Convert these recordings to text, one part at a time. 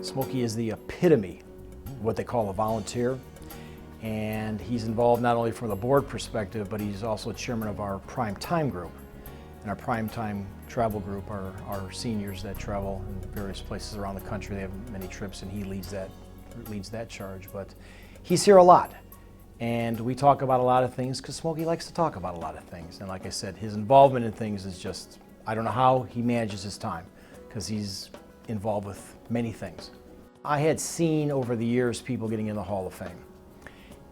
Smokey is the epitome of what they call a volunteer, and he's involved not only from the board perspective, but he's also chairman of our prime time group. And our prime time travel group are our seniors that travel in various places around the country. They have many trips, and he leads that charge. But he's here a lot, and we talk about a lot of things because Smokey likes to talk about a lot of things. And like I said, his involvement in things is just, I don't know how he manages his time, because he's involved with many things. I had seen over the years people getting in the Hall of Fame.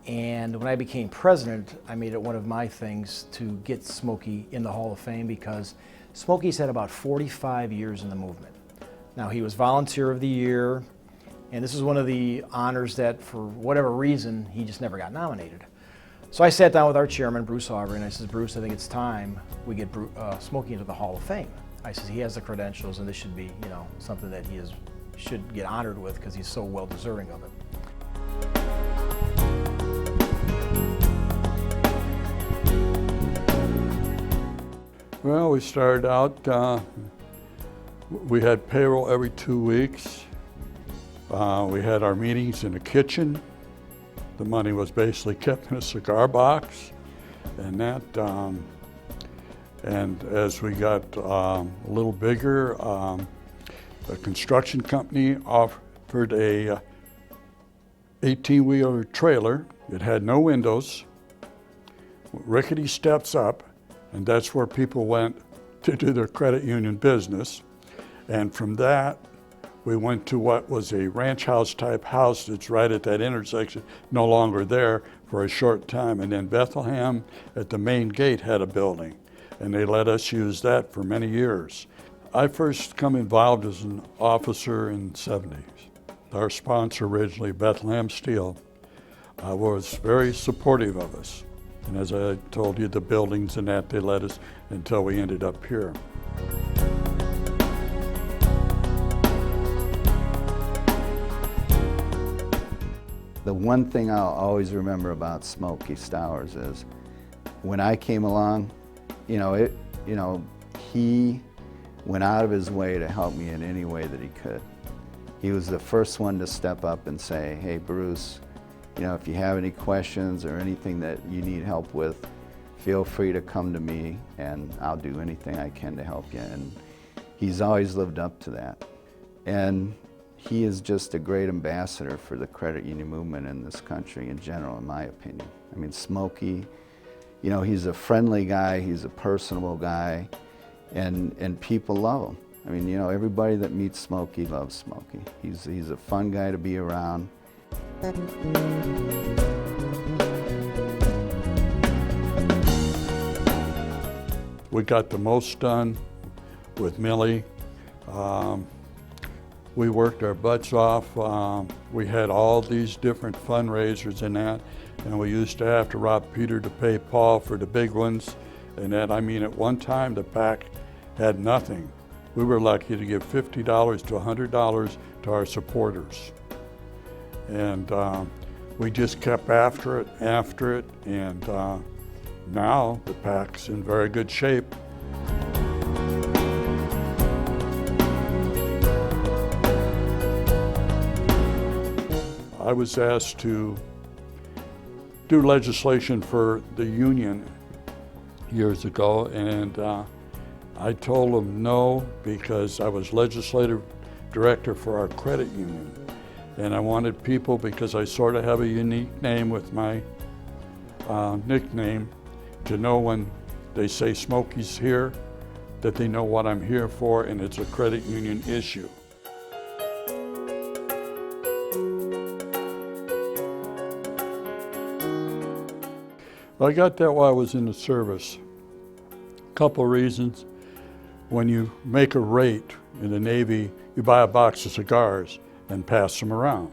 And when I became president, I made it one of my things to get Smokey in the Hall of Fame, because Smokey's had about 45 years in the movement. Now, he was Volunteer of the Year, and this is one of the honors that, for whatever reason, he just never got nominated. So I sat down with our chairman, Bruce Aubrey, and I said, Bruce, I think it's time we get Smokey into the Hall of Fame. I said, he has the credentials, and this should be, something that he should get honored with, because he's so well deserving of it. Well, we started out, we had payroll every 2 weeks. We had our meetings in the kitchen. The money was basically kept in a cigar box, and and as we got a little bigger, a construction company offered a 18-wheeler trailer. It had no windows, rickety steps up, and that's where people went to do their credit union business. And from that, we went to what was a ranch house type house that's right at that intersection, no longer there for a short time. And then Bethlehem at the main gate had a building, and they let us use that for many years. I first come involved as an officer in the 70s. Our sponsor originally, Bethlehem Steel, was very supportive of us. And as I told you, the buildings and that, they let us until we ended up here. The one thing I'll always remember about Smokey Stowers is when I came along, he went out of his way to help me in any way that he could. He was the first one to step up and say, hey, Bruce, if you have any questions or anything that you need help with, feel free to come to me, and I'll do anything I can to help you. And he's always lived up to that. And he is just a great ambassador for the credit union movement in this country in general, in my opinion. I mean, Smokey, he's a friendly guy, he's a personable guy, and people love him. I mean, everybody that meets Smokey loves Smokey. He's a fun guy to be around. We got the most done with Millie. We worked our butts off. We had all these different fundraisers and that, and we used to have to rob Peter to pay Paul for the big ones. And that, at one time the PAC had nothing. We were lucky to give $50 to $100 to our supporters. And we just kept after it, and now the PAC's in very good shape. I was asked to do legislation for the union years ago, and I told them no, because I was legislative director for our credit union. And I wanted people, because I sort of have a unique name with my nickname, to know when they say Smokey's here, that they know what I'm here for, and it's a credit union issue. I got that while I was in the service. A couple reasons. When you make a rate in the Navy, you buy a box of cigars and pass them around.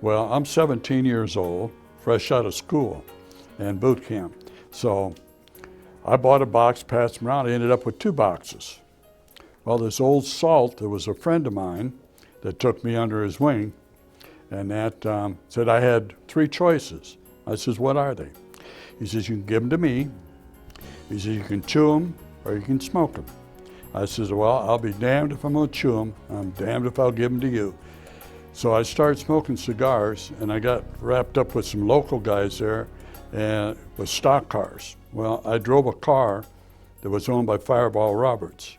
Well, I'm 17 years old, fresh out of school and boot camp. So I bought a box, passed them around, I ended up with 2 boxes. Well, this old salt, there was a friend of mine that took me under his wing, and that said I had 3 choices. I says, what are they? He says, you can give them to me. He says, you can chew them or you can smoke them. I says, well, I'll be damned if I'm gonna chew them. I'm damned if I'll give them to you. So I started smoking cigars, and I got wrapped up with some local guys there, and with stock cars. Well, I drove a car that was owned by Fireball Roberts.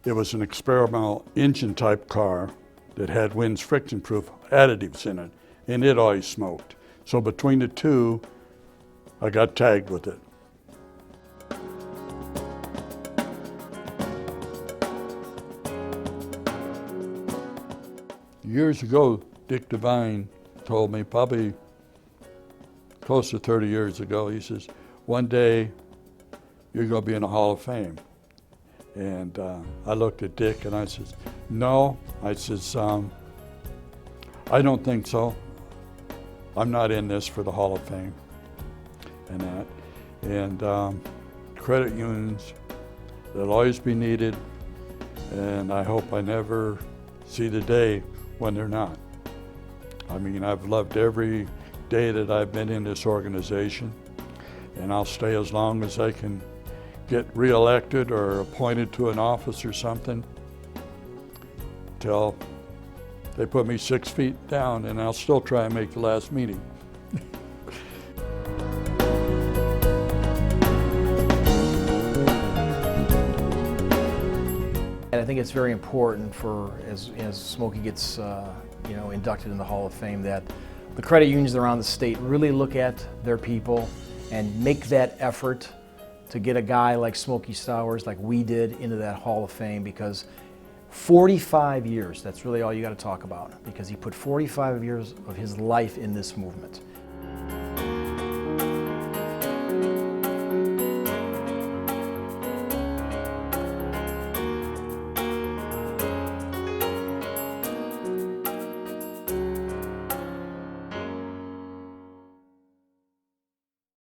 It was an experimental engine type car that had Wynn's friction proof additives in it, and it always smoked. So between the two, I got tagged with it. Years ago, Dick Devine told me, probably close to 30 years ago, he says, one day you're going to be in the Hall of Fame. And I looked at Dick and I said, no. I says, I don't think so. I'm not in this for the Hall of Fame and that. And credit unions, they'll always be needed, and I hope I never see the day when they're not. I mean, I've loved every day that I've been in this organization, and I'll stay as long as I can get reelected or appointed to an office or something till they put me 6 feet down, and I'll still try and make the last meeting. And I think it's very important for, as Smokey gets inducted in the Hall of Fame, that the credit unions around the state really look at their people and make that effort to get a guy like Smokey Stowers, like we did, into that Hall of Fame, because 45 years, that's really all you got to talk about, because he put 45 years of his life in this movement.